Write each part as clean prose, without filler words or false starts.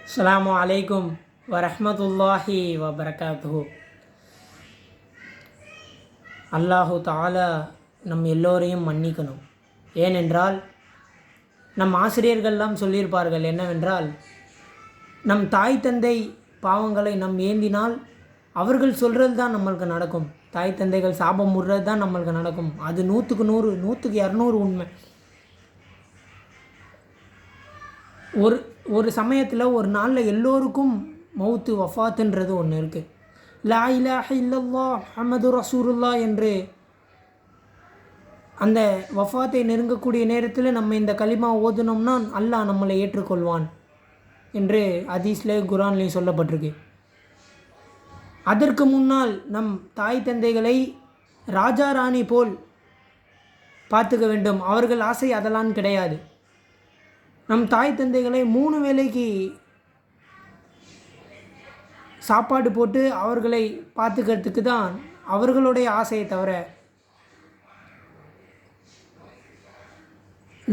அஸ்ஸலாமு அலைக்கும் வரஹ்மத்துல்லாஹி வபரகாத்துஹு. அல்லாஹு தஆலா நம் எல்லோரையும் மன்னிக்கணும். ஏனென்றால் நம் ஆசிரியர்கள்லாம் சொல்லியிருப்பார்கள் என்னவென்றால், நம் தாய் தந்தை பாவங்களை நம் ஏந்தினால் அவர்கள் சொல்கிறது தான் நம்மளுக்கு நடக்கும். தாய் தந்தைகள் சாபம் விடுறது தான் நம்மளுக்கு நடக்கும். அது 100க்கு 100 100க்கு 200 உண்மை. ஒரு சமயத்தில் ஒரு நாளில் எல்லோருக்கும் மௌத்து வஃபாத்துன்றது ஒன்று இருக்குது. லா இலாஹ இல்லல்லாஹ் முஹம்மது ரசூலுல்லாஹ் என்று அந்த வஃபாத்தை நெருங்கக்கூடிய நேரத்தில் நம்ம இந்த கலிமா ஓதுனோம்னா அல்லாஹ் நம்மளை ஏற்றுக்கொள்வான் என்று ஹதீஸ்லேயும் குர்ஆன்லேயும் சொல்லப்பட்டிருக்கு. அதற்கு முன்னால் நம் தாய் தந்தைகளை ராஜா ராணி போல் பார்த்துக்க வேண்டும். அவர்கள் ஆசை அதெல்லாம் கிடையாது. நம் தாய் தந்தைகளை 3 வேளைக்கு சாப்பாடு போட்டு அவர்களை பார்த்துக்கிறதுக்கு தான் அவர்களுடைய ஆசையை தவிர,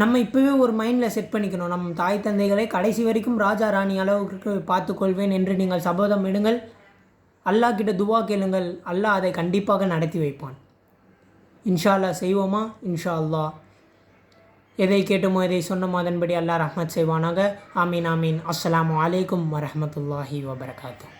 நம்ம இப்போவே ஒரு மைண்டில் செட் பண்ணிக்கணும். நம் தாய் தந்தைகளை கடைசி வரைக்கும் ராஜா ராணி அளவுக்கு பார்த்துக்கொள்வேன் என்று நீங்கள் சபதம் எடுங்கள். அல்லாஹ் கிட்ட துவா கேளுங்கள். அல்லாஹ் அதை கண்டிப்பாக நடத்தி வைப்பான். இன்ஷா அல்லாஹ். செய்வோமா? இன்ஷா அல்லாஹ். எதை கேட்டுமோ எதை சொன்னமோ அதன்படி அல்லாஹ் ரஹ்மத் செய்வானாக. ஆமீன் ஆமீன். அஸ்ஸலாமு அலைக்கும் வரஹ்மத்துல்லாஹி வபரகாத்துஹு.